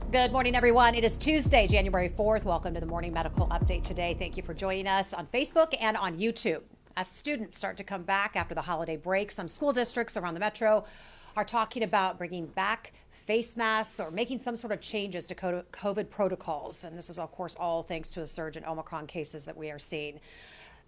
Good morning, everyone. It is Tuesday, January 4th. Welcome to the Morning Medical Update today. Thank you for joining us on Facebook and on YouTube. As students start to come back after the holiday break, some school districts around the metro are talking about bringing back face masks or making some sort of changes to COVID protocols. And this is, of course, all thanks to a surge in Omicron cases that we are seeing.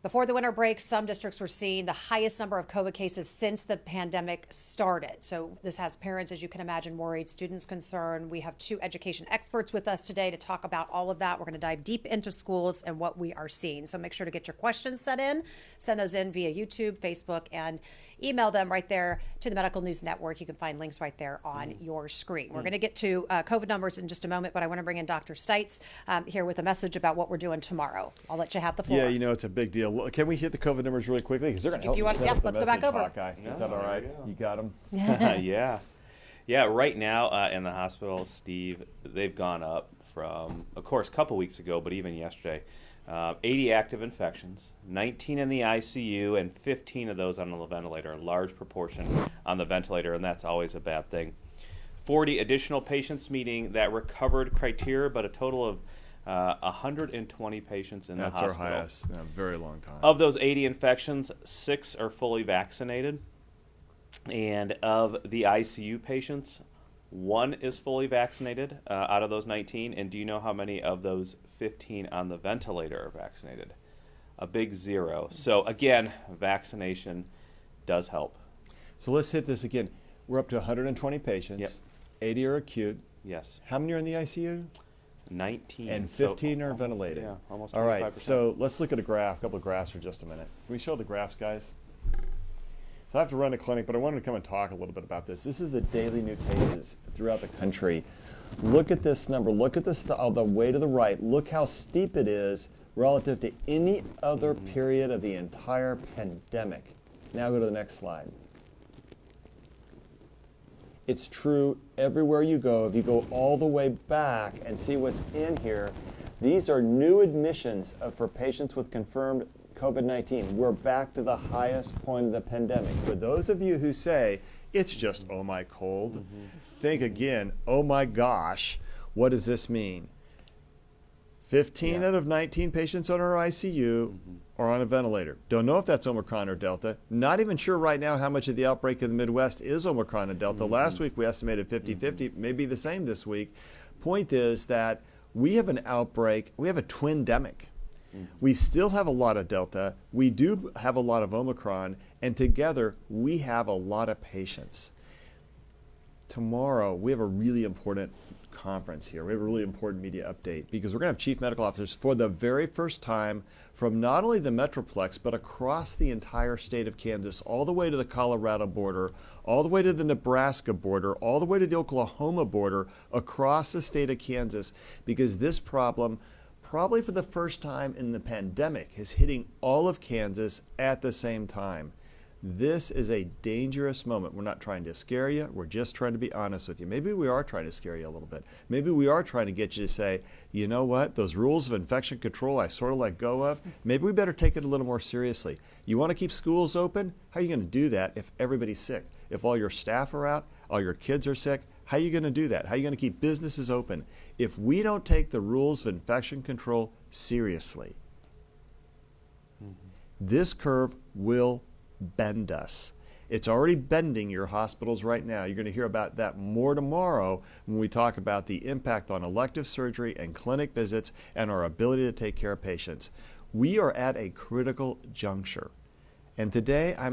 Before the winter break, some districts were seeing the highest number of COVID cases since the pandemic started. So this has parents, as you can imagine, worried, students concerned. We have two education experts with us today to talk about all of that. We're going to dive deep into schools and what we are seeing. So make sure to get your questions sent in. Send those in via YouTube, Facebook, and email them right there to the Medical News Network. You can find links right there on your screen. We're going to get to COVID numbers in just a moment, but I want to bring in Dr. Stites here with a message about what we're doing tomorrow. I'll let you have the floor. Yeah, you know, it's a big deal. Can we hit the COVID numbers really quickly? Because they're going to help us. Yeah, let's go back over. Hawkeye. Is that all right? You got them? Yeah, right now in the hospital, Steve, they've gone up from, of course, a couple weeks ago, but even yesterday, 80 active infections, 19 in the ICU, and 15 of those on the ventilator, a large proportion on the ventilator, and that's always a bad thing. 40 additional patients meeting that recovered criteria, but a total of 120 patients in the hospital. That's our highest in a very long time. Of those 80 infections, 6 are fully vaccinated. And of the ICU patients, 1 is fully vaccinated out of those 19. And do you know how many of those 15 on the ventilator are vaccinated? A big 0. So again, vaccination does help. So let's hit this again. We're up to 120 patients. Yep. 80 are acute. Yes. How many are in the ICU? 19. And 15 are ventilated. Yeah, almost 25%. All right, so let's look at a couple of graphs for just a minute. Can we show the graphs, guys? So I have to run a clinic, but I wanted to come and talk a little bit about this. This is the daily new cases throughout the country. Look at this number. Look at this, the way to the right. Look how steep it is relative to any other period of the entire pandemic. Now go to the next slide. It's true everywhere you go. If you go all the way back and see what's in here, these are new admissions for patients with confirmed COVID-19. We're back to the highest point of the pandemic. For those of you who say, it's just, oh my cold, think again, oh my gosh, what does this mean? 15 out of 19 patients on our ICU are on a ventilator. Don't know if that's Omicron or Delta. Not even sure right now how much of the outbreak in the Midwest is Omicron and Delta. Last week we estimated 50-50, maybe the same this week. Point is that we have an outbreak, we have a twin-demic. We still have a lot of Delta, we do have a lot of Omicron, and together we have a lot of patients. Tomorrow we have a really important conference here. We have a really important media update because we're going to have chief medical officers for the very first time from not only the Metroplex but across the entire state of Kansas, all the way to the Colorado border, all the way to the Nebraska border, all the way to the Oklahoma border, across the state of Kansas, because this problem, probably for the first time in the pandemic, is hitting all of Kansas at the same time. This is a dangerous moment. We're not trying to scare you. We're just trying to be honest with you. Maybe we are trying to scare you a little bit. Maybe we are trying to get you to say, you know what, those rules of infection control I sort of let go of. Maybe we better take it a little more seriously. You want to keep schools open? How are you going to do that if everybody's sick? If all your staff are out, all your kids are sick, how are you going to do that? How are you going to keep businesses open? If we don't take the rules of infection control seriously, this curve will bend us. It's already bending your hospitals right now. You're going to hear about that more tomorrow when we talk about the impact on elective surgery and clinic visits and our ability to take care of patients. We are at a critical juncture. And today I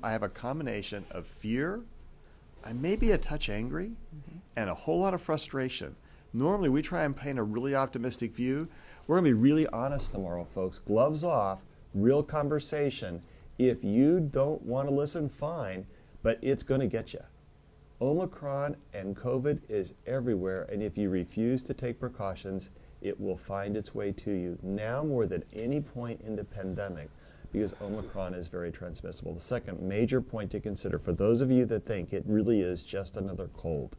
have a combination of fear, I may be a touch angry, and a whole lot of frustration. Normally we try and paint a really optimistic view. We're going to be really honest tomorrow, folks. Gloves off, real conversation. If you don't want to listen, fine, but it's going to get you. Omicron and COVID is everywhere, and if you refuse to take precautions, it will find its way to you now more than any point in the pandemic, because Omicron is very transmissible. The second major point to consider for those of you that think it really is just another cold,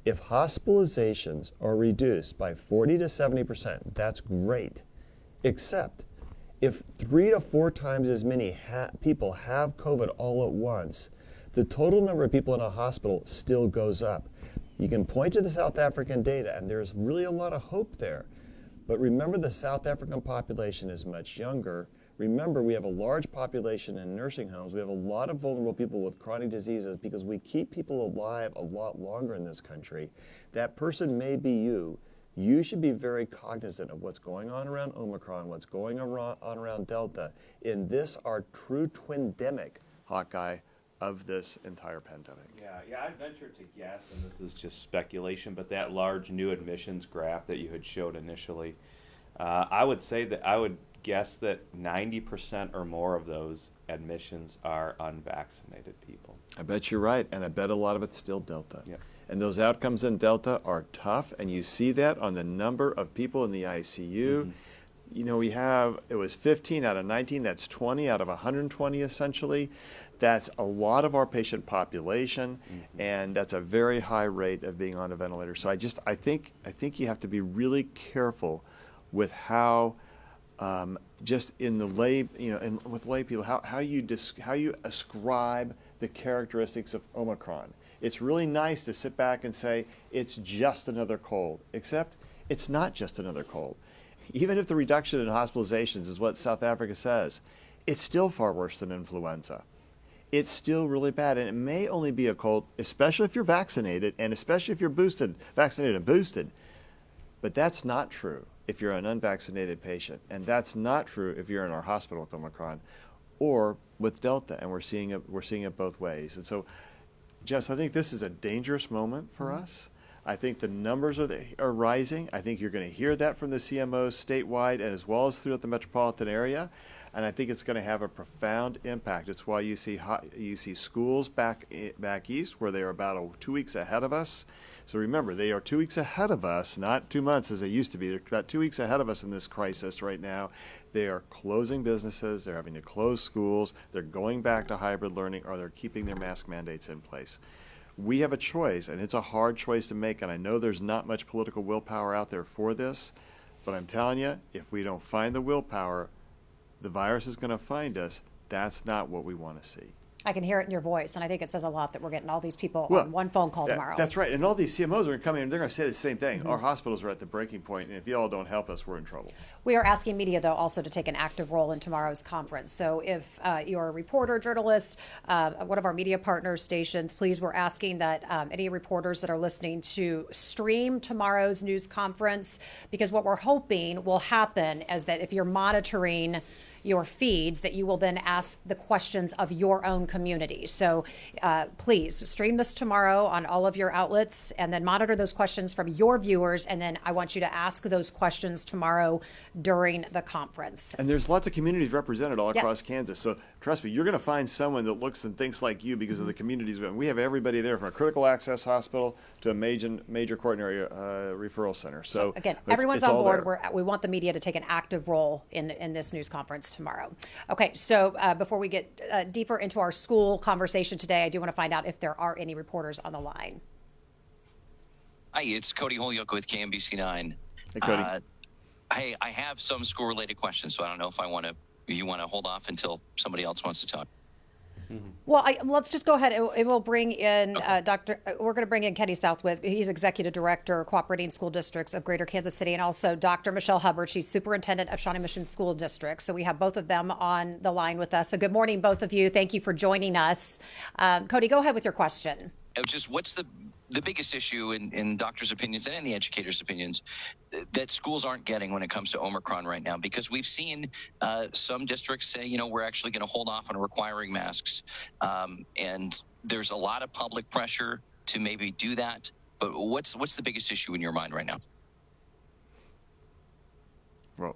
if hospitalizations are reduced by 40 to 70%, that's great, except if 3 to 4 times as many people have COVID all at once, the total number of people in a hospital still goes up. You can point to the South African data, and there's really a lot of hope there. But remember, the South African population is much younger. Remember, we have a large population in nursing homes. We have a lot of vulnerable people with chronic diseases because we keep people alive a lot longer in this country. That person may be you. You should be very cognizant of what's going on around Omicron, what's going on around Delta, in this, our true twindemic, Hawkeye, of this entire pandemic. Yeah, I venture to guess, and this is just speculation, but that large new admissions graph that you had showed initially, I would guess that 90% or more of those admissions are unvaccinated people. I bet you're right, and I bet a lot of it's still Delta. Yeah. And those outcomes in Delta are tough, and you see that on the number of people in the ICU. Mm-hmm. You know, it was 15 out of 19, that's 20 out of 120 essentially. That's a lot of our patient population, and that's a very high rate of being on a ventilator. So I think you have to be really careful with how, just in the lay, and with lay people, how you ascribe the characteristics of Omicron. It's really nice to sit back and say it's just another cold, except it's not just another cold. Even if the reduction in hospitalizations is what South Africa says, it's still far worse than influenza. It's still really bad, and it may only be a cold, especially if you're vaccinated, and especially if you're vaccinated and boosted. But that's not true if you're an unvaccinated patient, and that's not true if you're in our hospital with Omicron or with Delta, and we're seeing it both ways. And so, Jess, I think this is a dangerous moment for us. I think the numbers are rising. I think you're going to hear that from the CMOs statewide and as well as throughout the metropolitan area. And I think it's going to have a profound impact. It's why you see schools back east where they are about 2 weeks ahead of us. So remember, they are 2 weeks ahead of us, not 2 months as they used to be. They're about 2 weeks ahead of us in this crisis right now. They are closing businesses. They're having to close schools. They're going back to hybrid learning, or they're keeping their mask mandates in place. We have a choice, and it's a hard choice to make, and I know there's not much political willpower out there for this, but I'm telling you, if we don't find the willpower, the virus is going to find us. That's not what we want to see. I can hear it in your voice, and I think it says a lot that we're getting all these people on one phone call tomorrow. That's right, and all these CMOs are going to come in and they're going to say the same thing. Our hospitals are at the breaking point, and if you all don't help us, we're in trouble. We are asking media, though, also to take an active role in tomorrow's conference. So if you're a reporter, journalist, one of our media partner stations, please, we're asking that any reporters that are listening to stream tomorrow's news conference, because what we're hoping will happen is that if you're monitoring your feeds, that you will then ask the questions of your own community. So please stream this tomorrow on all of your outlets and then monitor those questions from your viewers. And then I want you to ask those questions tomorrow during the conference. And there's lots of communities represented all across Kansas. So trust me, you're going to find someone that looks and thinks like you because of the communities. We have everybody there, from a critical access hospital to a major coronary referral center. So again, everyone's on board. We want the media to take an active role in this news conference tomorrow. Okay, so before we get deeper into our school conversation today, I do want to find out if there are any reporters on the line. Hi, it's Cody Holyoke with KMBC9. Hey, Cody. Hey, I have some school-related questions, so I don't know if you want to hold off until somebody else wants to talk. Well, let's just go ahead. It will bring in we're going to bring in Kenny Southwick. He's Executive Director, Cooperating School Districts of Greater Kansas City, and also Dr. Michelle Hubbard. She's Superintendent of Shawnee Mission School District. So we have both of them on the line with us. So good morning, both of you. Thank you for joining us. Cody, go ahead with your question. Just what's the biggest issue in doctors' opinions and in the educators' opinions that schools aren't getting when it comes to Omicron right now? Because we've seen some districts say, we're actually going to hold off on requiring masks. And there's a lot of public pressure to maybe do that. But what's the biggest issue in your mind right now?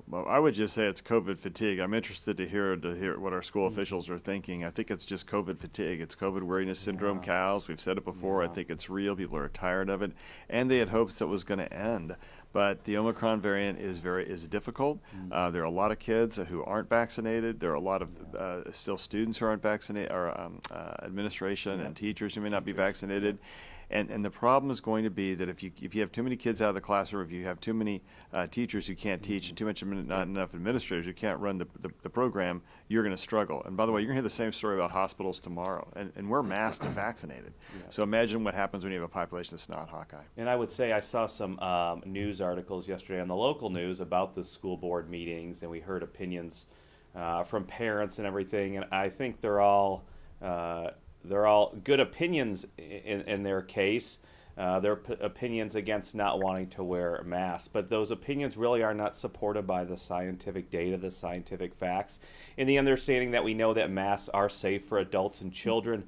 Well, I would just say it's COVID fatigue. I'm interested to hear what our school officials are thinking. I think it's just COVID fatigue. It's COVID weariness syndrome, cows. We've said it before. I think it's real. People are tired of it, and they had hopes it was going to end. But the Omicron variant is difficult. There are a lot of kids who aren't vaccinated. There are a lot of still students who aren't vaccinated, or administration and teachers who may not be vaccinated. And the problem is going to be that if you have too many kids out of the classroom, if you have too many teachers who can't teach and not enough administrators who can't run the program, you're going to struggle. And by the way, you're going to hear the same story about hospitals tomorrow. And we're masked and vaccinated. Yeah. So imagine what happens when you have a population that's not Hawkeye. And I would say I saw some news articles yesterday on the local news about the school board meetings, and we heard opinions from parents and everything. And I think they're all good opinions in their case. Their opinions against not wanting to wear masks, but those opinions really are not supported by the scientific data, the scientific facts, and the understanding that we know that masks are safe for adults and children.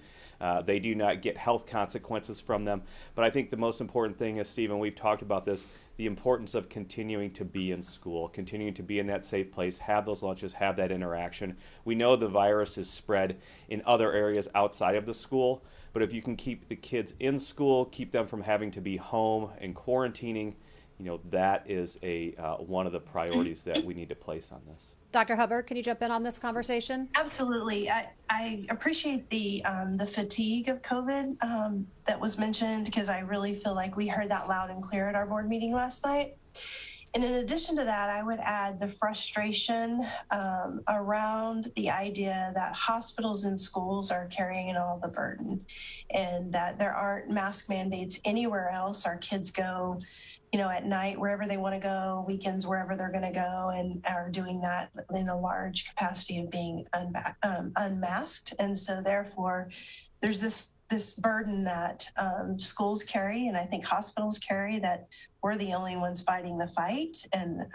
They do not get health consequences from them. But I think the most important thing is, Stephen, we've talked about this, the importance of continuing to be in school, continuing to be in that safe place, have those lunches, have that interaction. We know the virus is spread in other areas outside of the school, but if you can keep the kids in school, keep them from having to be home and quarantining, that is one of the priorities that we need to place on this. Dr. Hubbard, can you jump in on this conversation? Absolutely. I appreciate the fatigue of COVID that was mentioned, because I really feel like we heard that loud and clear at our board meeting last night. And in addition to that, I would add the frustration around the idea that hospitals and schools are carrying all the burden, and that there aren't mask mandates anywhere else. Our kids go at night, wherever they want to go, weekends, wherever they're going to go, and are doing that in a large capacity of being unmasked. And so therefore, there's this burden that schools carry, and I think hospitals carry, that we're the only ones fighting the fight. And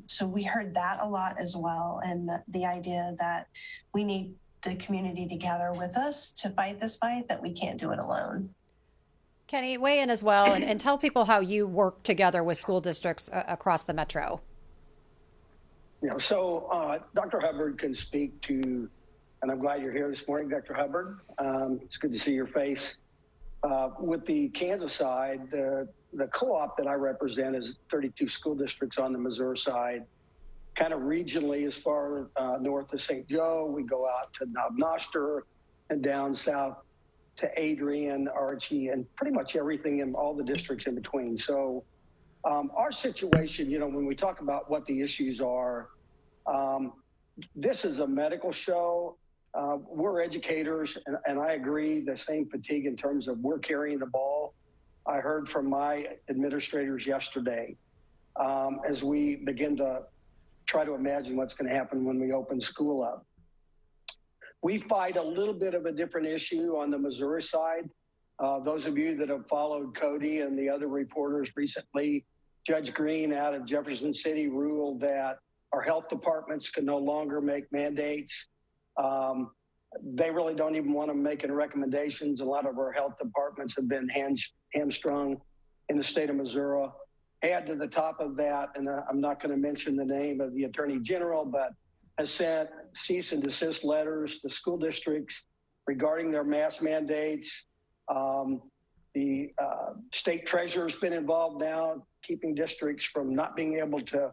so we heard that a lot as well. And the idea that we need the community to gather with us to fight this fight, that we can't do it alone. Kenny, weigh in as well and tell people how you work together with school districts across the metro. So Dr. Hubbard can speak to, and I'm glad you're here this morning, Dr. Hubbard. It's good to see your face. With the Kansas side, the co-op that I represent is 32 school districts on the Missouri side, kind of regionally as far north as St. Joe. We go out to Knob Noster and down south to Adrian, Archie, and pretty much everything in all the districts in between. So our situation, when we talk about what the issues are, this is a medical show. We're educators, and I agree, the same fatigue in terms of we're carrying the ball. I heard from my administrators yesterday as we begin to try to imagine what's going to happen when we open school up. We fight a little bit of a different issue on the Missouri side. Those of you that have followed Cody and the other reporters recently, Judge Green out of Jefferson City ruled that our health departments can no longer make mandates. They really don't even want to make any recommendations. A lot of our health departments have been hamstrung in the state of Missouri. Add to the top of that, and I'm not going to mention the name of the Attorney General, but has sent cease and desist letters to school districts regarding their mask mandates. The state treasurer's been involved now, keeping districts from not being able to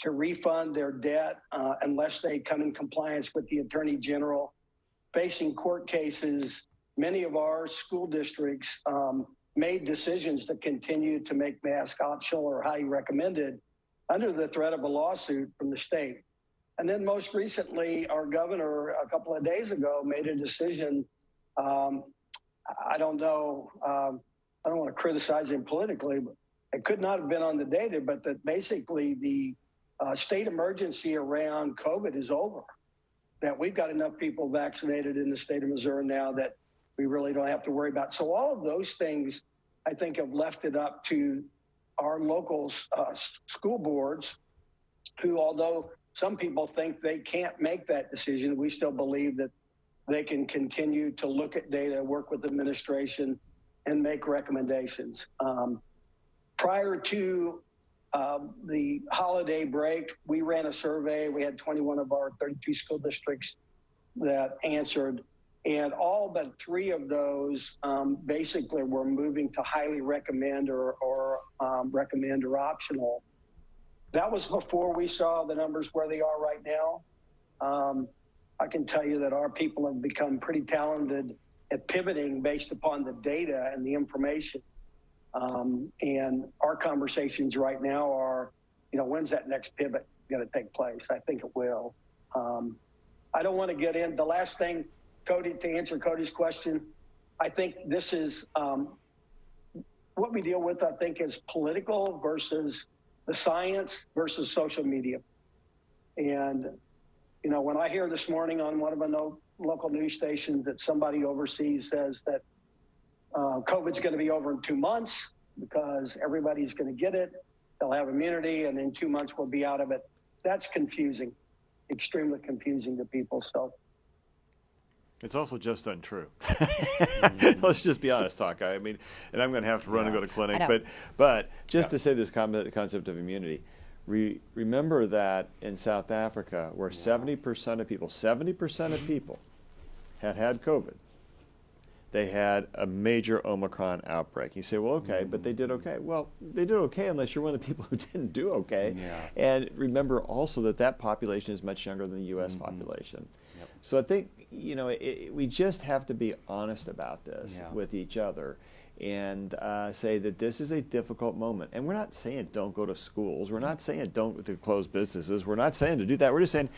refund their debt unless they come in compliance with the Attorney General. Facing court cases, many of our school districts made decisions to continue to make masks optional or highly recommended under the threat of a lawsuit from the state. And then most recently, our governor a couple of days ago made a decision. I don't know, I don't want to criticize him politically, but it could not have been on the data, but that basically the state emergency around COVID is over, that we've got enough people vaccinated in the state of Missouri now that we really don't have to worry about. So all of those things, I think, have left it up to our local school boards, who, although some people think they can't make that decision, we still believe that they can continue to look at data, work with administration, and make recommendations. Prior to the holiday break, we ran a survey. We had 21 of our 32 school districts that answered, and all but 3 of those basically were moving to highly recommend or recommend or optional. That was before we saw the numbers where they are right now. I can tell you that our people have become pretty talented at pivoting based upon the data and the information And our conversations right now are, when's that next pivot going to take place? I think it will. I don't want to get in. The last thing, Cody, to answer Cody's question, I think this is what we deal with, I think, is political versus the science versus social media. And, when I hear this morning on one of my local news stations that somebody overseas says that COVID's going to be over in 2 months because everybody's going to get it, they'll have immunity, and in 2 months we'll be out of it. That's confusing, extremely confusing to people. So it's also just untrue. Let's just be honest, Hawkeye. I mean, and I'm going to have to run and go to clinic, but just to say this concept of immunity, remember that in South Africa, where 70% of people had COVID, they had a major Omicron outbreak. You say, well, okay, but they did okay. Well, they did okay unless you're one of the people who didn't do okay. Yeah. And remember also that population is much younger than the U.S. population. Yep. So I think, we just have to be honest about this with each other and say that this is a difficult moment. And we're not saying don't go to schools. We're not saying don't to close businesses. We're not saying to do that. We're just saying,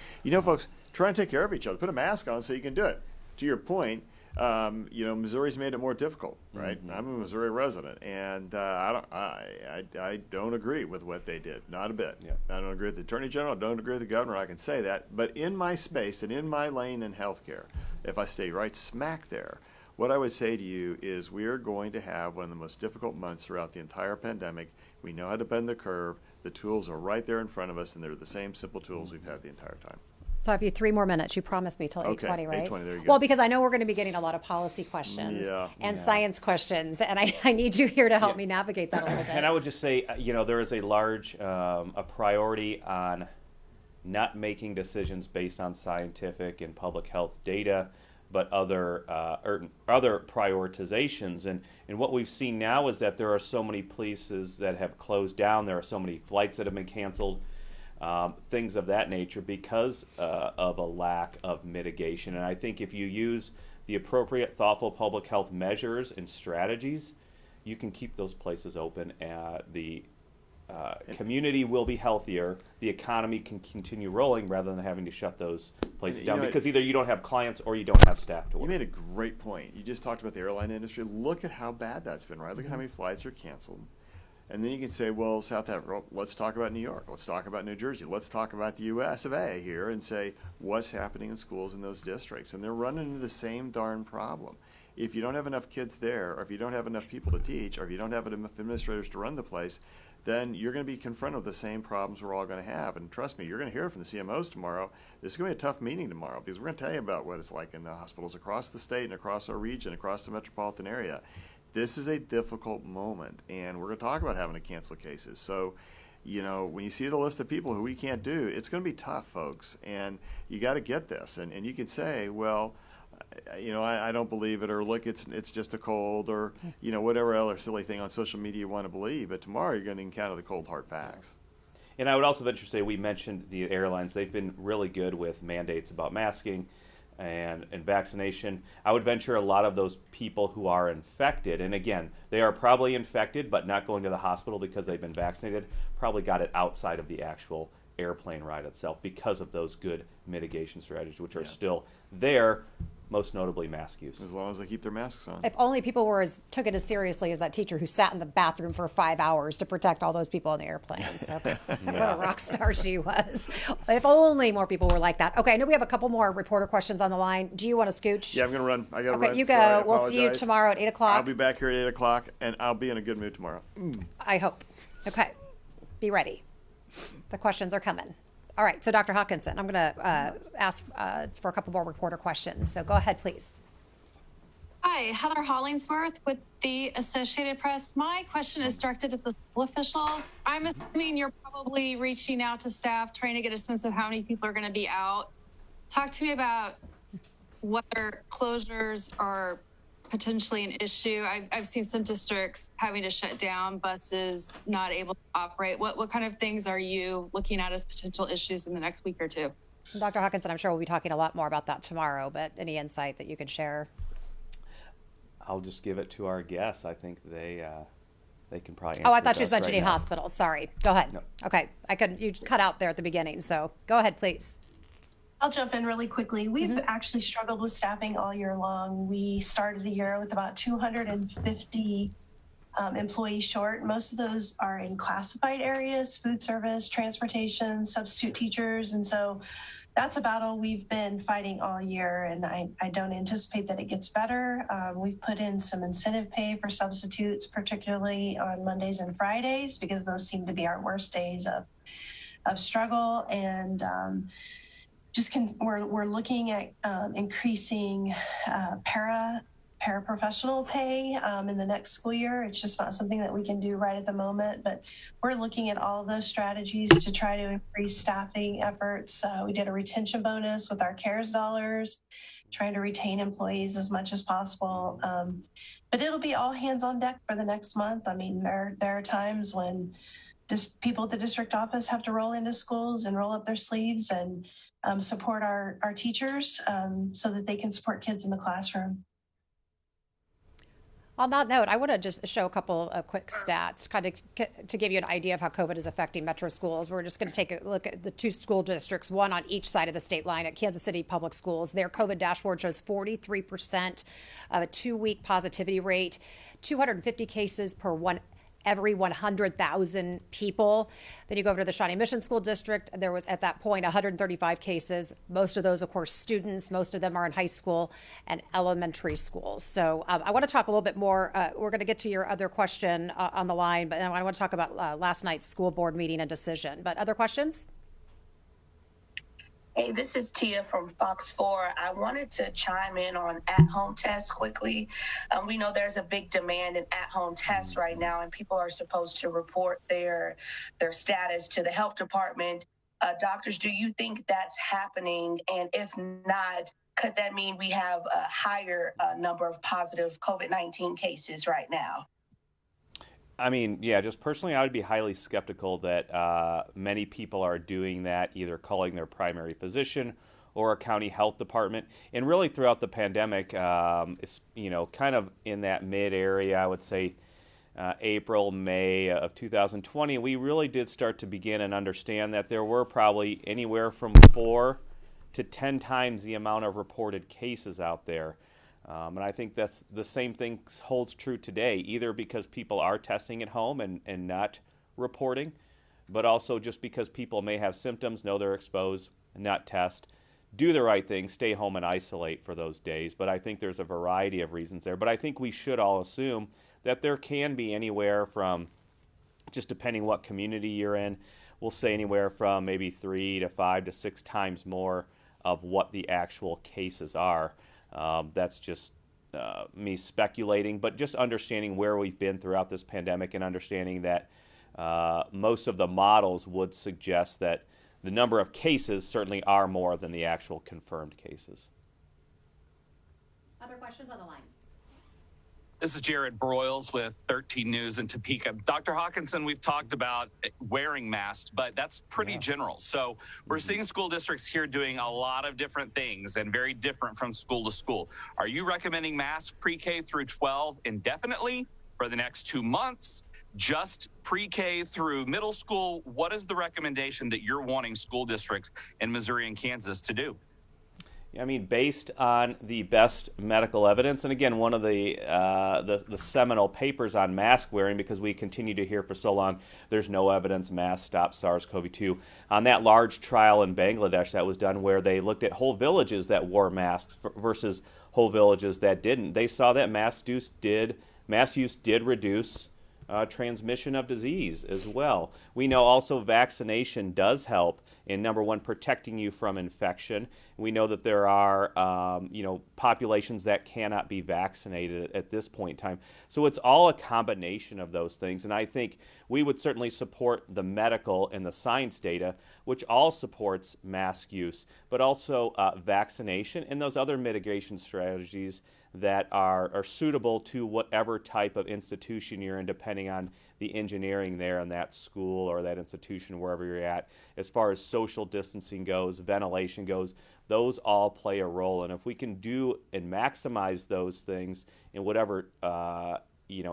folks, try and take care of each other. Put a mask on so you can do it. To your point, Missouri's made it more difficult, right? Mm-hmm. I'm a Missouri resident, and I don't agree with what they did, not a bit. Yep. I don't agree with the Attorney General, I don't agree with the Governor, I can say that. But in my space and in my lane in healthcare, if I stay right smack there, what I would say to you is we are going to have one of the most difficult months throughout the entire pandemic. We know how to bend the curve. The tools are right there in front of us, and they're the same simple tools we've had the entire time. So I have you 3 more minutes. You promised me till 8:20, okay, right? 8:20, there you go. Well, because I know we're going to be getting a lot of policy questions and science questions, and I need you here to help me navigate that a little bit. And I would just say, there is a large a priority on not making decisions based on scientific and public health data, but other prioritizations. And what we've seen now is that there are so many places that have closed down. There are so many flights that have been canceled. Things of that nature because of a lack of mitigation. And I think if you use the appropriate, thoughtful public health measures and strategies, you can keep those places open. The community will be healthier. The economy can continue rolling rather than having to shut those places down because either you don't have clients or you don't have staff to work. You made a great point. You just talked about the airline industry. Look at how bad that's been, right? Look at how many flights are canceled. And then you can say, well, South Africa, let's talk about New York. Let's talk about New Jersey. Let's talk about the US of A here and say what's happening in schools in those districts. And they're running into the same darn problem. If you don't have enough kids there, or if you don't have enough people to teach, or if you don't have enough administrators to run the place, then you're going to be confronted with the same problems we're all going to have. And trust me, you're going to hear from the CMOs tomorrow. This is going to be a tough meeting tomorrow because we're going to tell you about what it's like in the hospitals across the state and across our region, across the metropolitan area. This is a difficult moment, and we're going to talk about having to cancel cases. So, when you see the list of people who we can't do, it's going to be tough, folks, and you got to get this. And you can say, well, I don't believe it, or look, it's just a cold, or, whatever other silly thing on social media you want to believe. But tomorrow you're going to encounter the cold, hard facts. And I would also venture to say we mentioned the airlines. They've been really good with mandates about masking and vaccination. I would venture a lot of those people who are infected, and again, they are probably infected but not going to the hospital because they've been vaccinated, probably got it outside of the actual airplane ride itself because of those good mitigation strategies, which are still there, most notably mask use. As long as they keep their masks on. If only people took it as seriously as that teacher who sat in the bathroom for 5 hours to protect all those people on the airplane. So what a rock star she was. If only more people were like that. Okay, I know we have a couple more reporter questions on the line. Do you want to scooch? Yeah, I'm going to run. I got to run. Okay, you go. Sorry, we'll see you tomorrow at 8 o'clock. I'll be back here at 8 o'clock, and I'll be in a good mood tomorrow. I hope. Okay, be ready. The questions are coming. All right, so Dr. Hawkinson, I'm going to ask for a couple more reporter questions. So go ahead, please. Hi, Heather Hollingsworth with the Associated Press. My question is directed at the school officials. I'm assuming you're probably reaching out to staff, trying to get a sense of how many people are going to be out. Talk to me about whether closures are potentially an issue. I've seen some districts having to shut down, buses not able to operate. What kind of things are you looking at as potential issues in the next week or two? Dr. Hawkinson, I'm sure we'll be talking a lot more about that tomorrow, but any insight that you could share? I'll just give it to our guests. I think they they can probably Oh, I answer thought she was best right mentioning now. hospitals. Sorry. Go ahead. No. Okay. I couldn't, you cut out there at the beginning. So go ahead, please. I'll jump in really quickly. We've actually struggled with staffing all year long. We started the year with about 250 employees short. Most of those are in classified areas, food service, transportation, substitute teachers. And so that's a battle we've been fighting all year, and I don't anticipate that it gets better. We've put in some incentive pay for substitutes, particularly on Mondays and Fridays, because those seem to be our worst days of struggle. And we're looking at increasing paraprofessional pay in the next school year. It's just not something that we can do right at the moment, but we're looking at all of those strategies to try to increase staffing efforts. We did a retention bonus with our CARES dollars, trying to retain employees as much as possible. But it'll be all hands on deck for the next month. I mean, there are times when people at the district office have to roll into schools and roll up their sleeves and support our teachers so that they can support kids in the classroom. On that note, I want to just show a couple of quick stats kind of to give you an idea of how COVID is affecting metro schools. We're just going to take a look at the two school districts, one on each side of the state line at Kansas City Public Schools. Their COVID dashboard shows 43% of a 2-week positivity rate, 250 cases per every 100,000 people. Then you go over to the Shawnee Mission School District. There was at that point 135 cases. Most of those, of course, students. Most of them are in high school and elementary schools. So I want to talk a little bit more. We're going to get to your other question on the line, but I want to talk about last night's school board meeting and decision. But other questions? Hey, this is Tia from Fox 4. I wanted to chime in on at-home tests quickly. We know there's a big demand in at-home tests right now, and people are supposed to report their status to the health department. Doctors, do you think that's happening? And if not, could that mean we have a higher number of positive COVID-19 cases right now? I mean, yeah, just personally, I would be highly skeptical that many people are doing that, either calling their primary physician or a county health department. And really throughout the pandemic, it's, kind of in that mid area, I would say April, May of 2020, we really did start to begin and understand that there were probably anywhere from 4 to 10 times the amount of reported cases out there. And I think that's the same thing holds true today, either because people are testing at home and not reporting, but also just because people may have symptoms, know they're exposed, and not test, do the right thing, stay home and isolate for those days. But I think there's a variety of reasons there. But I think we should all assume that there can be anywhere from, just depending what community you're in, we'll say anywhere from maybe 3 to 5 to 6 times more of what the actual cases are. That's just me speculating, but just understanding where we've been throughout this pandemic and understanding that most of the models would suggest that the number of cases certainly are more than the actual confirmed cases. Other questions on the line? This is Jared Broyles with 13 News in Topeka. Dr. Hawkinson, we've talked about wearing masks, but that's pretty general. So we're seeing school districts here doing a lot of different things and very different from school to school. Are you recommending masks pre-K through 12 indefinitely for the next 2 months? Just pre-K through middle school? What is the recommendation that you're wanting school districts in Missouri and Kansas to do? I mean, based on the best medical evidence, and again, one of the seminal papers on mask wearing, because we continue to hear for so long, there's no evidence masks stop SARS-CoV-2. On that large trial in Bangladesh that was done where they looked at whole villages that wore masks versus whole villages that didn't, they saw that mask use did reduce transmission of disease as well. We know also vaccination does help in, number one, protecting you from infection. We know that there are, populations that cannot be vaccinated at this point in time. So it's all a combination of those things. And I think we would certainly support the medical and the science data, which all supports mask use, but also vaccination and those other mitigation strategies that are suitable to whatever type of institution you're in, depending on the engineering there in that school or that institution, wherever you're at. As far as social distancing goes, ventilation goes, those all play a role. And if we can do and maximize those things in whatever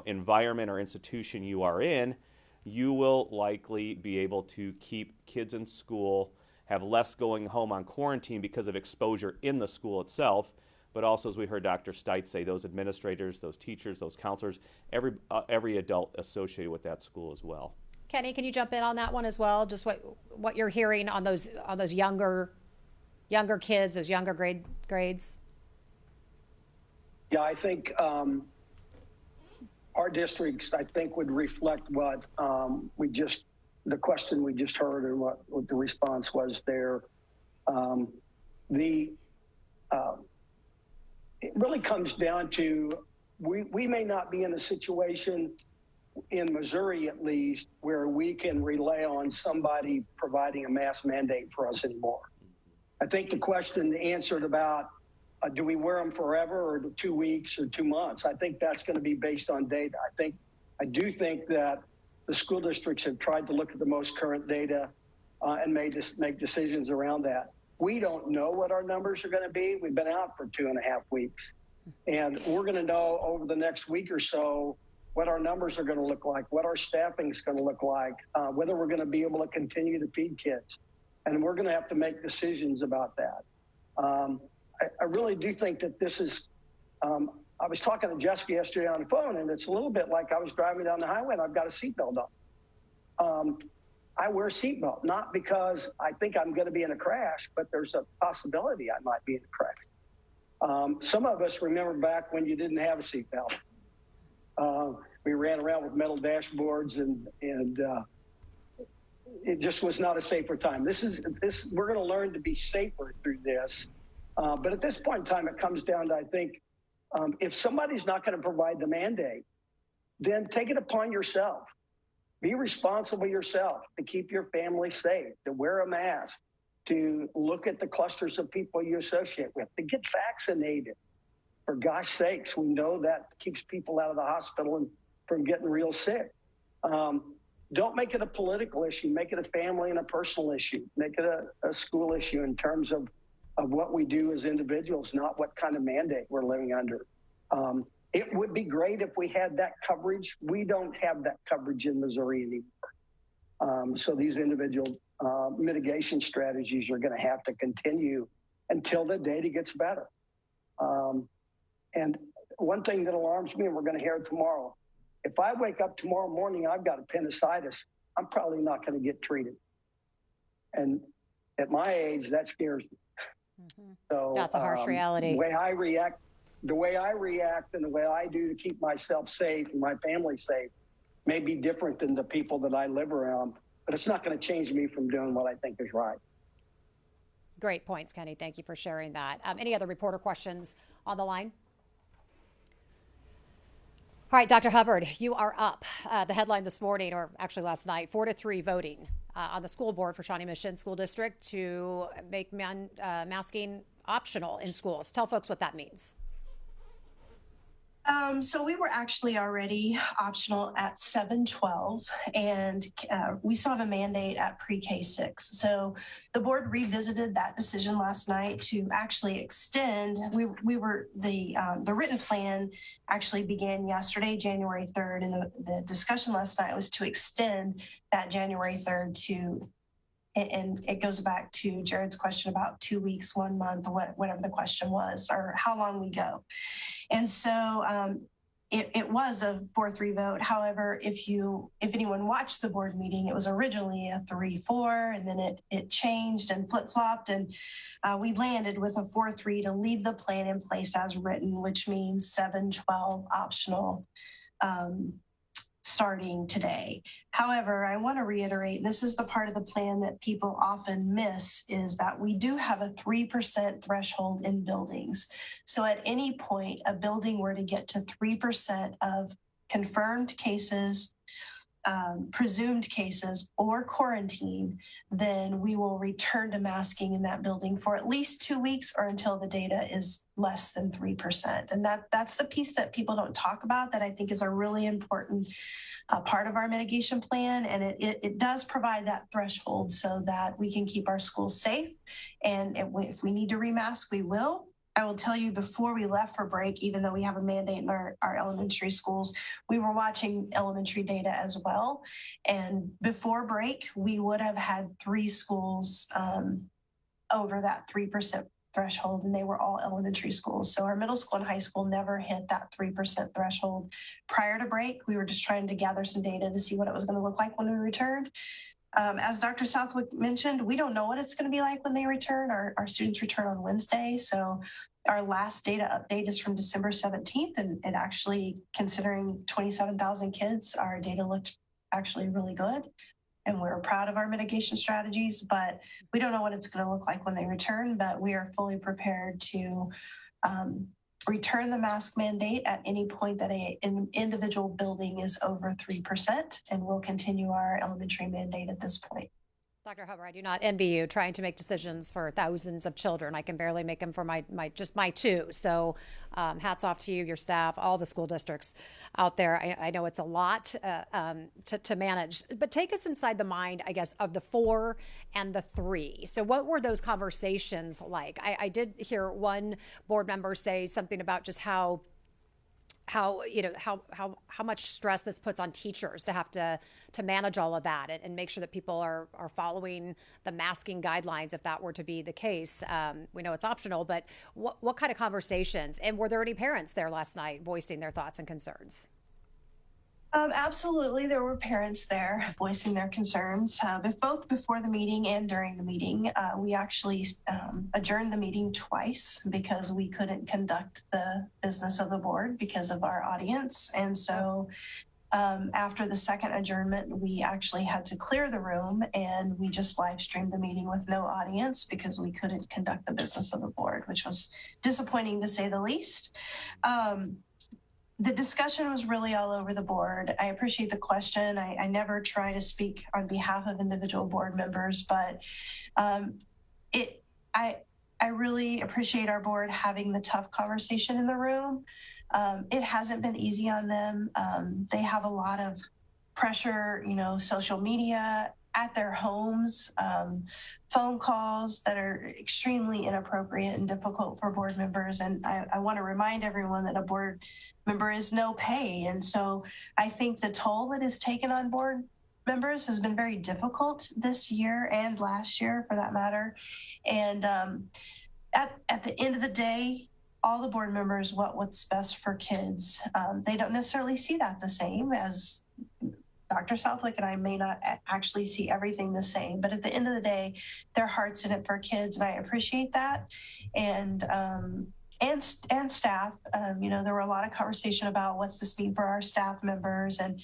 environment or institution you are in, you will likely be able to keep kids in school, have less going home on quarantine because of exposure in the school itself, but also, as we heard Dr. Stites say, those administrators, those teachers, those counselors, every adult associated with that school as well. Kenny, can you jump in on that one as well? Just what you're hearing on those younger kids, those younger grades. Yeah, I think our districts, I think, would reflect what the question we just heard, or what the response was there. It really comes down to we may not be in a situation in Missouri, at least, where we can rely on somebody providing a mask mandate for us anymore. I think the question answered about do we wear them forever, or 2 weeks or 2 months? I think that's going to be based on data. I do think that the school districts have tried to look at the most current data and make decisions around that. We don't know what our numbers are going to be. We've been out for 2.5 weeks, and we're going to know over the next week or so what our numbers are going to look like, what our staffing is going to look like, whether we're going to be able to continue to feed kids. And we're going to have to make decisions about that. I really do think that this is, I was talking to Jessica yesterday on the phone, and it's a little bit like I was driving down the highway and I've got a seatbelt on. I wear a seatbelt, not because I think I'm going to be in a crash, but there's a possibility I might be in a crash. Some of us remember back when you didn't have a seatbelt. We ran around with metal dashboards, and it just was not a safer time. We're going to learn to be safer through this. But at this point in time, it comes down to, I think, if somebody's not going to provide the mandate, then take it upon yourself. Be responsible yourself to keep your family safe, to wear a mask, to look at the clusters of people you associate with, to get vaccinated. For gosh sakes, we know that keeps people out of the hospital and from getting real sick. Don't make it a political issue. Make it a family and a personal issue. Make it a school issue in terms of what we do as individuals, not what kind of mandate we're living under. It would be great if we had that coverage. We don't have that coverage in Missouri anymore. So these individual mitigation strategies are going to have to continue until the data gets better. And one thing that alarms me, and we're going to hear it tomorrow, if I wake up tomorrow morning, I've got appendicitis, I'm probably not going to get treated. And at my age, that scares me. Mm-hmm. So that's a harsh reality. The way I react and the way I do to keep myself safe and my family safe may be different than the people that I live around, but it's not going to change me from doing what I think is right. Great points, Kenny. Thank you for sharing that. Any other reporter questions on the line? All right, Dr. Hubbard, you are up. The headline this morning, or actually last night, 4-3 voting on the school board for Shawnee Mission School District to make masking optional in schools. Tell folks what that means. So we were actually already optional at 7-12, and we still have a mandate at pre-K 6. So the board revisited that decision last night to actually extend. We were the written plan actually began yesterday, January 3rd, and the discussion last night was to extend that January 3rd to. And it goes back to Jared's question about 2 weeks, 1 month, whatever the question was, or how long we go. And so it was a 4-3 vote. However, if anyone watched the board meeting, it was originally a 3-4, and then it changed and flip-flopped, and we landed with a 4-3 to leave the plan in place as written, which means 7-12 optional starting today. However, I want to reiterate, this is the part of the plan that people often miss, is that we do have a 3% threshold in buildings. So at any point, a building were to get to 3% of confirmed cases, presumed cases, or quarantine, then we will return to masking in that building for at least 2 weeks or until the data is less than 3%. And that's the piece that people don't talk about that I think is a really important part of our mitigation plan. And it does provide that threshold so that we can keep our schools safe. And if we need to remask, we will. I will tell you, before we left for break, even though we have a mandate in our elementary schools, we were watching elementary data as well. And before break, we would have had 3 schools over that 3% threshold, and they were all elementary schools. So our middle school and high school never hit that 3% threshold prior to break. We were just trying to gather some data to see what it was going to look like when we returned. As Dr. Southwick mentioned, we don't know what it's going to be like when they return. Our students return on Wednesday. So our last data update is from December 17th. And actually, considering 27,000 kids, our data looked actually really good. And we're proud of our mitigation strategies, but we don't know what it's going to look like when they return. But we are fully prepared to return the mask mandate at any point that an individual building is over 3%, and we'll continue our elementary mandate at this point. Dr. Hubbard, I do not envy you trying to make decisions for thousands of children. I can barely make them for my 2. So hats off to you, your staff, all the school districts out there. I know it's a lot to manage, but take us inside the mind, I guess, of the 4 and the 3. So what were those conversations like? I did hear one board member say something about just how much stress this puts on teachers to have to manage all of that and make sure that people are following the masking guidelines if that were to be the case. We know it's optional, but what kind of conversations, and were there any parents there last night voicing their thoughts and concerns? Absolutely. There were parents there voicing their concerns, both before the meeting and during the meeting. We actually adjourned the meeting twice because we couldn't conduct the business of the board because of our audience. And so after the second adjournment, we actually had to clear the room, and we just live streamed the meeting with no audience because we couldn't conduct the business of the board, which was disappointing to say the least. The discussion was really all over the board. I appreciate the question. I never try to speak on behalf of individual board members, but I really appreciate our board having the tough conversation in the room. It hasn't been easy on them. They have a lot of pressure, social media, at their homes, phone calls that are extremely inappropriate and difficult for board members. And I want to remind everyone that a board member is no pay. And so I think the toll that is taken on board members has been very difficult this year and last year for that matter. And at the end of the day, all the board members want what's best for kids. They don't necessarily see that the same as Dr. Southwick and I may not actually see everything the same, but at the end of the day, their heart's in it for kids, and I appreciate that. And staff, there were a lot of conversation about what's this mean for our staff members, and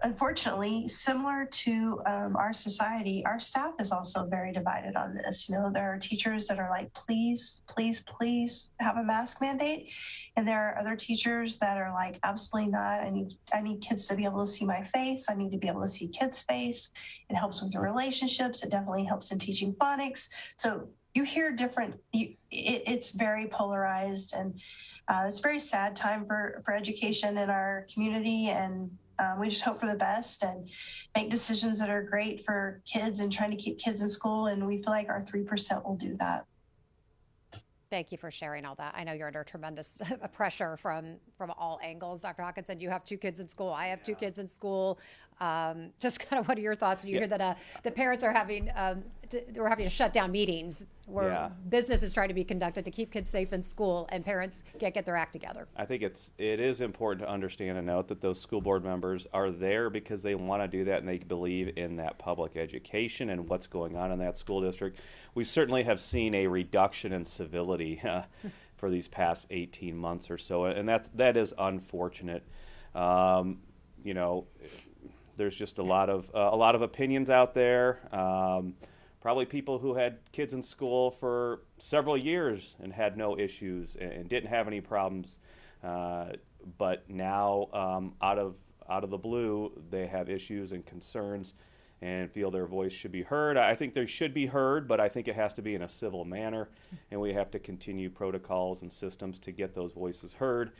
unfortunately, similar to our society, our staff is also very divided on this. There are teachers that are like, please, please, please have a mask mandate. And there are other teachers that are like, absolutely not. I need kids to be able to see my face. I need to be able to see kids' face. It helps with the relationships. It definitely helps in teaching phonics. So you hear different, it's very polarized, and it's a very sad time for education in our community. And we just hope for the best and make decisions that are great for kids and trying to keep kids in school. And we feel like our 3% will do that. Thank you for sharing all that. I know you're under tremendous pressure from all angles. Dr. Hawkinson, you have 2 kids in school. I have 2 kids in school. Just kind of what are your thoughts when you hear that the parents are having we're having to shut down meetings where business is trying to be conducted to keep kids safe in school, and parents can't get their act together? I think it is important to understand and note that those school board members are there because they want to do that and they believe in that public education and what's going on in that school district. We certainly have seen a reduction in civility for these past 18 months or so, and that is unfortunate. There's just a lot of opinions out there. Probably people who had kids in school for several years and had no issues and didn't have any problems, but now out of the blue they have issues and concerns, and feel their voice should be heard. I think they should be heard, but I think it has to be in a civil manner, and we have to continue protocols and systems to get those voices heard.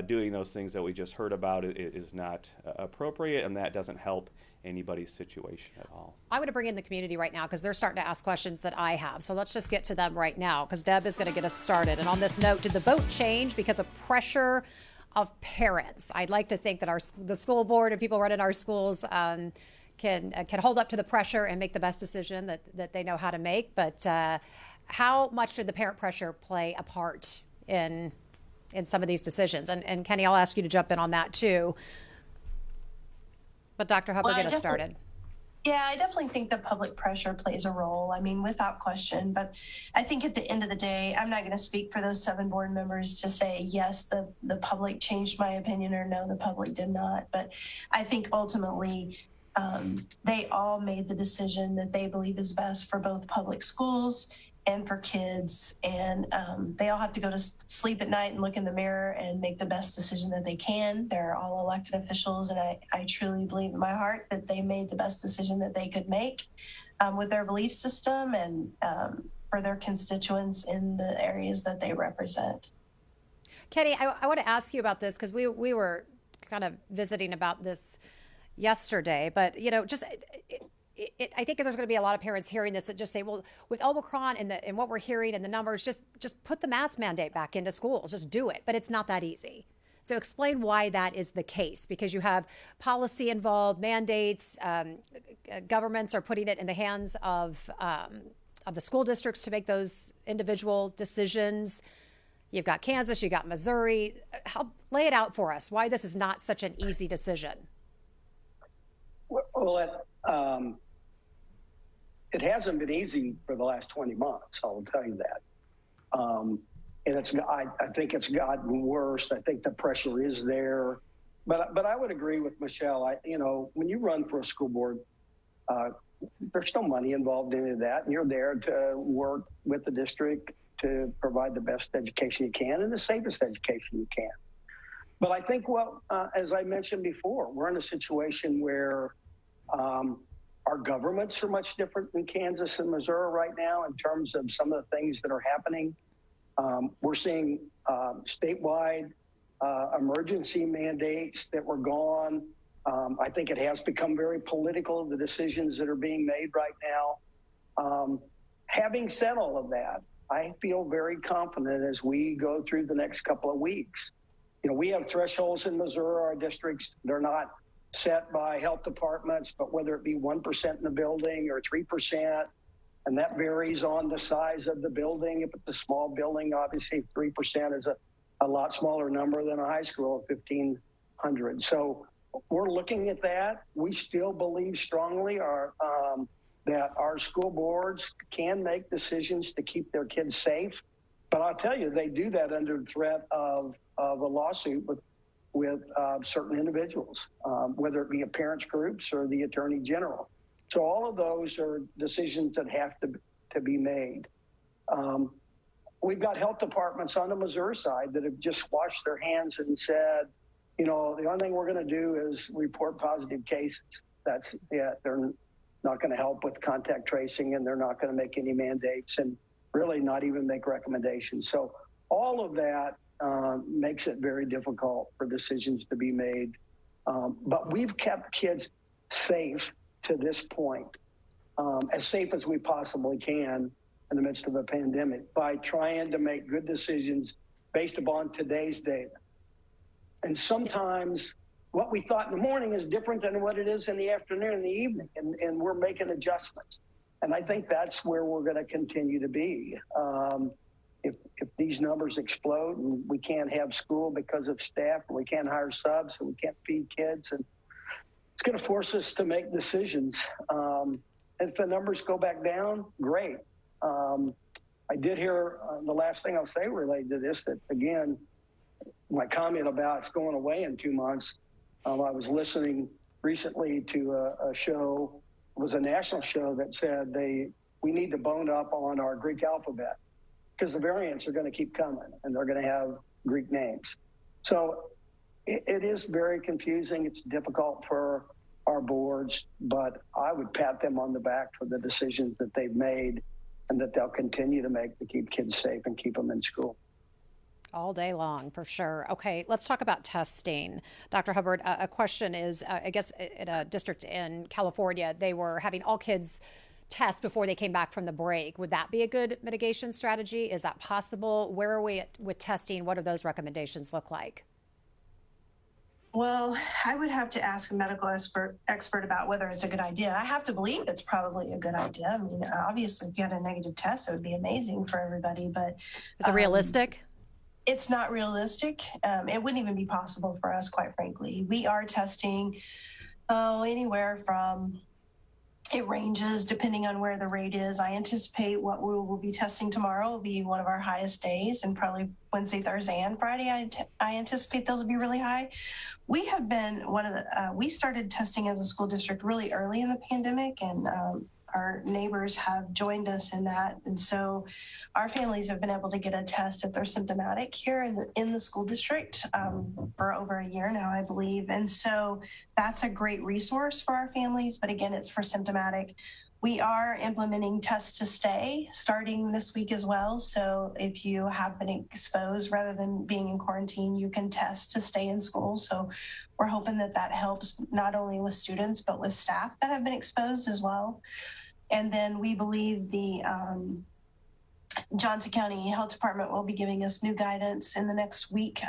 Doing those things that we just heard about is not appropriate, and that doesn't help anybody's situation at all. I want to bring in the community right now because they're starting to ask questions that I have. So let's just get to them right now because Deb is going to get us started. And on this note, did the vote change because of pressure of parents? I'd like to think that the school board and people running our schools can hold up to the pressure and make the best decision that they know how to make. But how much did the parent pressure play a part in some of these decisions? And Kenny, I'll ask you to jump in on that too. But Dr. Hubbard, get us started. Yeah, I definitely think the public pressure plays a role. I mean, without question. But I think at the end of the day, I'm not going to speak for those 7 board members to say, yes, the public changed my opinion, or no, the public did not. But I think ultimately they all made the decision that they believe is best for both public schools and for kids. And they all have to go to sleep at night and look in the mirror and make the best decision that they can. They're all elected officials, and I truly believe in my heart that they made the best decision that they could make with their belief system and for their constituents in the areas that they represent. Kenny, I want to ask you about this because we were kind of visiting about this yesterday, but just I think there's going to be a lot of parents hearing this that just say, well, with Omicron and what we're hearing and the numbers, just put the mask mandate back into schools, just do it. But it's not that easy. So explain why that is the case, because you have policy involved, mandates, governments are putting it in the hands of the school districts to make those individual decisions. You've got Kansas, you've got Missouri. Lay it out for us, why this is not such an easy decision. Well, it hasn't been easy for the last 20 months, I'll tell you that. And I think it's gotten worse. I think the pressure is there. But I would agree with Michelle. When you run for a school board, there's no money involved in any of that. And you're there to work with the district to provide the best education you can and the safest education you can. But I think, as I mentioned before, we're in a situation where our governments are much different than Kansas and Missouri right now in terms of some of the things that are happening. We're seeing statewide emergency mandates that were gone. I think it has become very political, the decisions that are being made right now. Having said all of that, I feel very confident as we go through the next couple of weeks. We have thresholds in Missouri, our districts. They're not set by health departments, but whether it be 1% in the building or 3%, and that varies on the size of the building. If it's a small building, obviously 3% is a lot smaller number than a high school of 1,500. So we're looking at that. We still believe strongly that our school boards can make decisions to keep their kids safe. But I'll tell you, they do that under threat of a lawsuit with certain individuals, whether it be parents groups or the Attorney General. So all of those are decisions that have to be made. We've got health departments on the Missouri side that have just washed their hands and said, the only thing we're going to do is report positive cases. That's it. They're not going to help with contact tracing, and they're not going to make any mandates and really not even make recommendations. So all of that makes it very difficult for decisions to be made. But we've kept kids safe to this point, as safe as we possibly can in the midst of a pandemic by trying to make good decisions based upon today's data. And sometimes what we thought in the morning is different than what it is in the afternoon and the evening, and we're making adjustments. And I think that's where we're going to continue to be. If these numbers explode and we can't have school because of staff, and we can't hire subs, and we can't feed kids, and it's going to force us to make decisions. If the numbers go back down, great. I did hear the last thing I'll say related to this, that again, my comment about it's going away in 2 months. I was listening recently to a show, it was a national show that said we need to bone up on our Greek alphabet because the variants are going to keep coming and they're going to have Greek names. So it is very confusing. It's difficult for our boards, but I would pat them on the back for the decisions that they've made and that they'll continue to make to keep kids safe and keep them in school. All day long, for sure. Okay, let's talk about testing. Dr. Hubbard, a question is, I guess in a district in California, they were having all kids test before they came back from the break. Would that be a good mitigation strategy? Is that possible? Where are we with testing? What do those recommendations look like? Well, I would have to ask a medical expert about whether it's a good idea. I have to believe it's probably a good idea. I mean, obviously, if you had a negative test, it would be amazing for everybody. But is it realistic? It's not realistic. It wouldn't even be possible for us, quite frankly. We are testing anywhere from, it ranges depending on where the rate is. I anticipate what we will be testing tomorrow will be one of our highest days, and probably Wednesday, Thursday, and Friday. I anticipate those will be really high. We have been we started testing as a school district really early in the pandemic, and our neighbors have joined us in that. And so our families have been able to get a test if they're symptomatic here in the school district for over a year now, I believe. And so that's a great resource for our families. But again, it's for symptomatic. We are implementing test to stay starting this week as well. So if you have been exposed, rather than being in quarantine, you can test to stay in school. So we're hoping that that helps not only with students, but with staff that have been exposed as well. And then we believe the Johnson County Health Department will be giving us new guidance in the next week,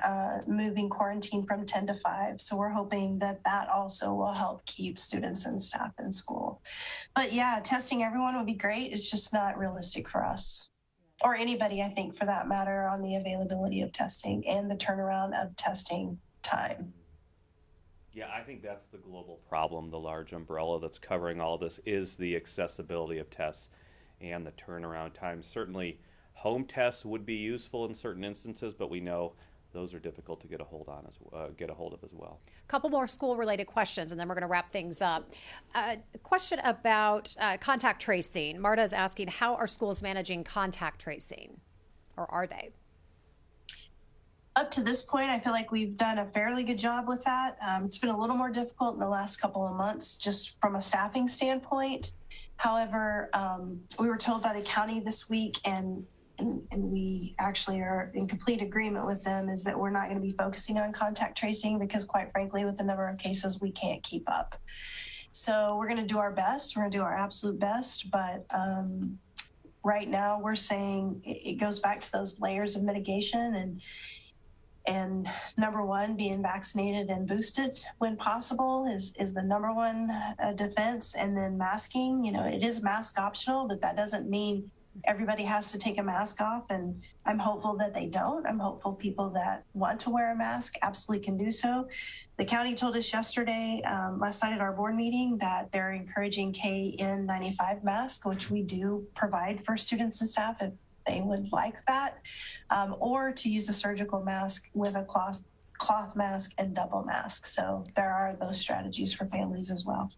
moving quarantine from 10 to 5. So we're hoping that that also will help keep students and staff in school. But yeah, testing everyone would be great. It's just not realistic for us, or anybody, I think, for that matter, on the availability of testing and the turnaround of testing time. Yeah, I think that's the global problem. The large umbrella that's covering all this is the accessibility of tests and the turnaround time. Certainly, home tests would be useful in certain instances, but we know those are difficult to get a hold of as well. A couple more school-related questions, and then we're going to wrap things up. A question about contact tracing. Marta is asking, how are schools managing contact tracing, or are they? Up to this point, I feel like we've done a fairly good job with that. It's been a little more difficult in the last couple of months, just from a staffing standpoint. However, we were told by the county this week, and we actually are in complete agreement with them, is that we're not going to be focusing on contact tracing because, quite frankly, with the number of cases, we can't keep up. So we're going to do our best. We're going to do our absolute best. But right now, we're saying it goes back to those layers of mitigation, and number one, being vaccinated and boosted when possible is the number one defense. And then masking, it is mask optional, but that doesn't mean everybody has to take a mask off. And I'm hopeful that they don't. I'm hopeful people that want to wear a mask absolutely can do so. The county told us yesterday, last night at our board meeting, that they're encouraging KN95 mask, which we do provide for students and staff if they would like that, or to use a surgical mask with a cloth mask and double mask. So there are those strategies for families as well.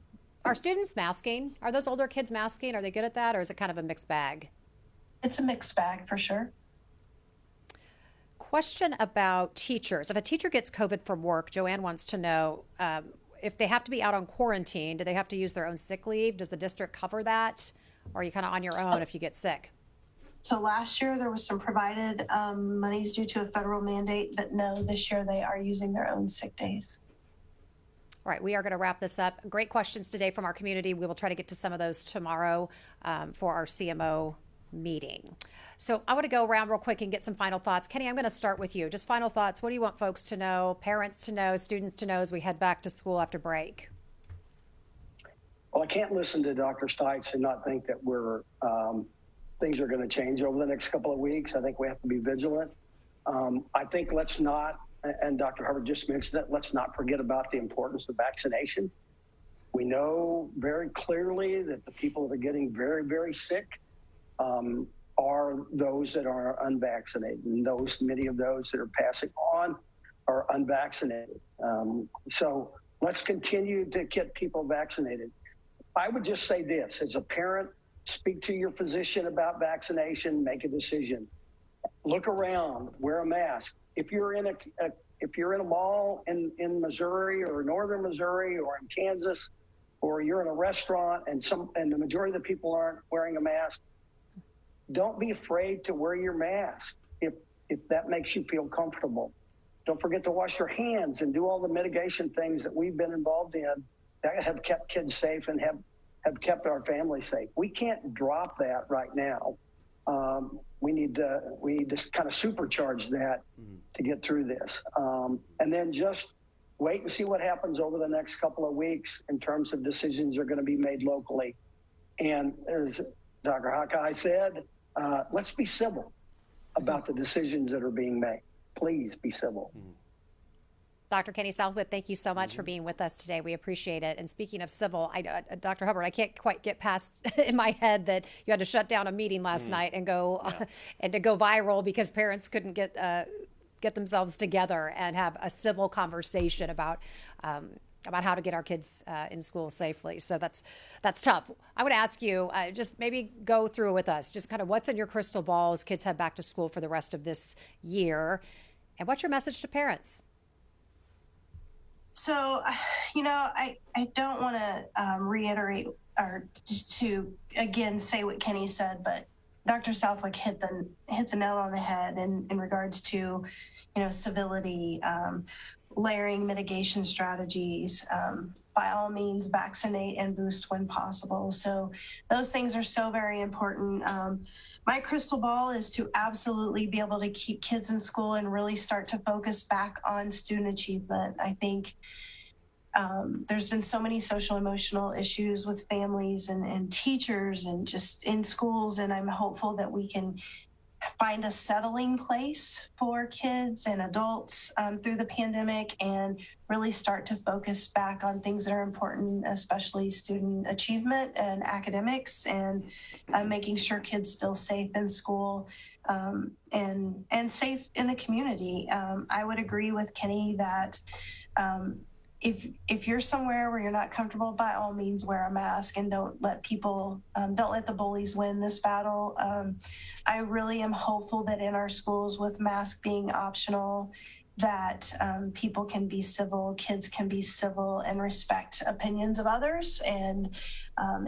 Are students masking? Are those older kids masking? Are they good at that, or is it kind of a mixed bag? It's a mixed bag for sure. Question about teachers. If a teacher gets COVID from work, Joanne wants to know if they have to be out on quarantine, do they have to use their own sick leave? Does the district cover that? Or are you kind of on your own if you get sick? So last year there was some provided monies due to a federal mandate, but no, this year they are using their own sick days. All right, we are going to wrap this up. Great questions today from our community. We will try to get to some of those tomorrow for our CMO meeting. So I want to go around real quick and get some final thoughts. Kenny, I'm going to start with you. Just final thoughts. What do you want folks to know, parents to know, students to know as we head back to school after break? Well, I can't listen to Dr. Stites and not think that things are going to change over the next couple of weeks. I think we have to be vigilant. I think let's not, and Dr. Hubbard just mentioned it, let's not forget about the importance of vaccinations. We know very clearly that the people that are getting very, very sick are those that are unvaccinated, and many of those that are passing on are unvaccinated. So let's continue to get people vaccinated. I would just say this, as a parent, speak to your physician about vaccination, make a decision. Look around, wear a mask. If you're in a mall in Missouri or northern Missouri or in Kansas, or you're in a restaurant and the majority of the people aren't wearing a mask, don't be afraid to wear your mask if that makes you feel comfortable. Don't forget to wash your hands and do all the mitigation things that we've been involved in that have kept kids safe and have kept our families safe. We can't drop that right now. We need to kind of supercharge that to get through this. And then just wait and see what happens over the next couple of weeks in terms of decisions are going to be made locally. And as Dr. Hawkeye said, let's be civil about the decisions that are being made. Please be civil. Dr. Kenny Southwick, thank you so much for being with us today. We appreciate it. And speaking of civil, Dr. Hubbard, I can't quite get past in my head that you had to shut down a meeting last night and go and to go viral because parents couldn't get themselves together and have a civil conversation about how to get our kids in school safely. So that's tough. I would ask you, just maybe go through with us, just kind of what's in your crystal ball as kids head back to school for the rest of this year, and what's your message to parents? So, I don't want to reiterate or just to again say what Kenny said, but Dr. Southwick hit the nail on the head in regards to, civility, layering mitigation strategies, by all means, vaccinate and boost when possible. So those things are so very important. My crystal ball is to absolutely be able to keep kids in school and really start to focus back on student achievement. I think there's been so many social emotional issues with families and teachers and just in schools, and I'm hopeful that we can find a settling place for kids and adults through the pandemic and really start to focus back on things that are important, especially student achievement and academics, and making sure kids feel safe in school and safe in the community. I would agree with Kenny that if you're somewhere where you're not comfortable, by all means wear a mask and don't let the bullies win this battle. I really am hopeful that in our schools, with masks being optional, that people can be civil, kids can be civil and respect opinions of others. And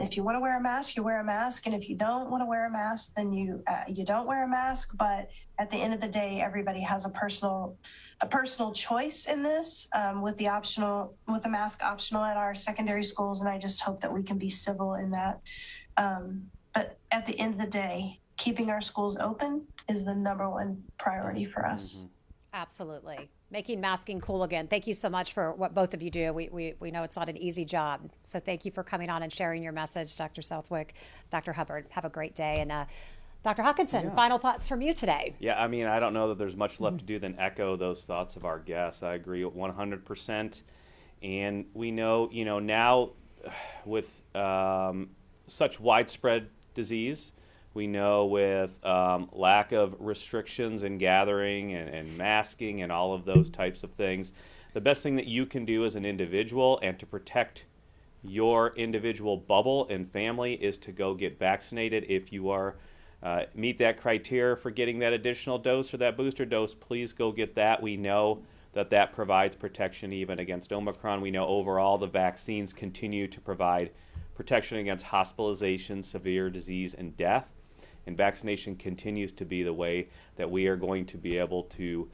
if you want to wear a mask, you wear a mask. And if you don't want to wear a mask, then you don't wear a mask. But at the end of the day, everybody has a personal choice in this, with the mask optional at our secondary schools. And I just hope that we can be civil in that. But at the end of the day, keeping our schools open is the number one priority for us. Absolutely. Making masking cool again. Thank you so much for what both of you do. We know it's not an easy job. So thank you for coming on and sharing your message, Dr. Southwick, Dr. Hubbard. Have a great day. And Dr. Hawkinson, final thoughts from you today. Yeah, I mean, I don't know that there's much left to do than echo those thoughts of our guests. I agree 100%. And we know, now with such widespread disease, we know with lack of restrictions and gathering and masking and all of those types of things, the best thing that you can do as an individual and to protect your individual bubble and family is to go get vaccinated. If you are meet that criteria for getting that additional dose or that booster dose, please go get that. We know that provides protection even against Omicron. We know overall the vaccines continue to provide protection against hospitalization, severe disease, and death. And vaccination continues to be the way that we are going to be able to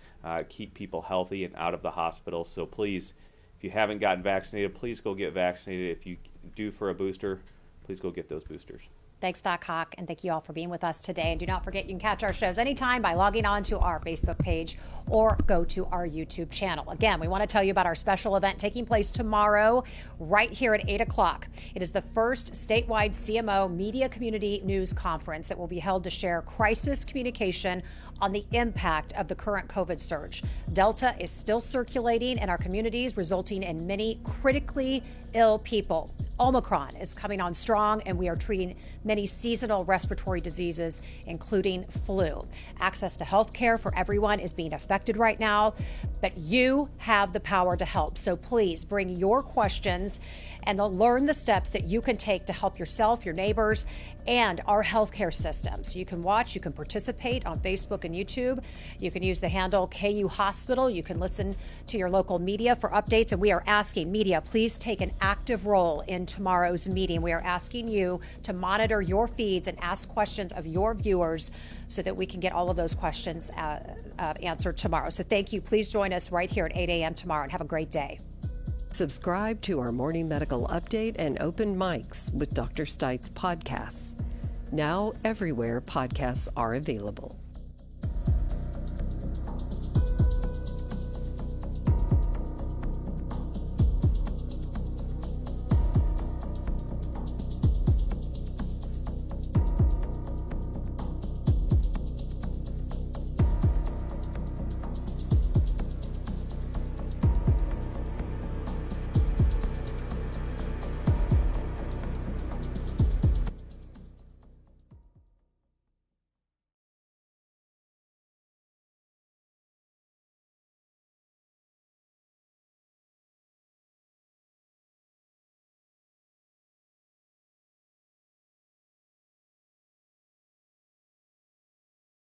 keep people healthy and out of the hospital. So please, if you haven't gotten vaccinated, please go get vaccinated. If you do for a booster, please go get those boosters. Thanks, Doc Hawk, and thank you all for being with us today. And do not forget, you can catch our shows anytime by logging on to our Facebook page or go to our YouTube channel. Again, we want to tell you about our special event taking place tomorrow right here at 8 o'clock. It is the first statewide CMO Media Community News Conference that will be held to share crisis communication on the impact of the current COVID surge. Delta is still circulating in our communities, resulting in many critically ill people. Omicron is coming on strong, and we are treating many seasonal respiratory diseases, including flu. Access to health care for everyone is being affected right now, but you have the power to help. So please bring your questions and they'll learn the steps that you can take to help yourself, your neighbors, and our healthcare system. So you can watch, you can participate on Facebook and YouTube. You can use the handle KU Hospital. You can listen to your local media for updates. And we are asking media, please take an active role in tomorrow's meeting. We are asking you to monitor your feeds and ask questions of your viewers so that we can get all of those questions answered tomorrow. So thank you. Please join us right here at 8 a.m. tomorrow, and have a great day. Subscribe to our morning medical update and open mics with Dr. Stites podcasts. Now everywhere podcasts are available.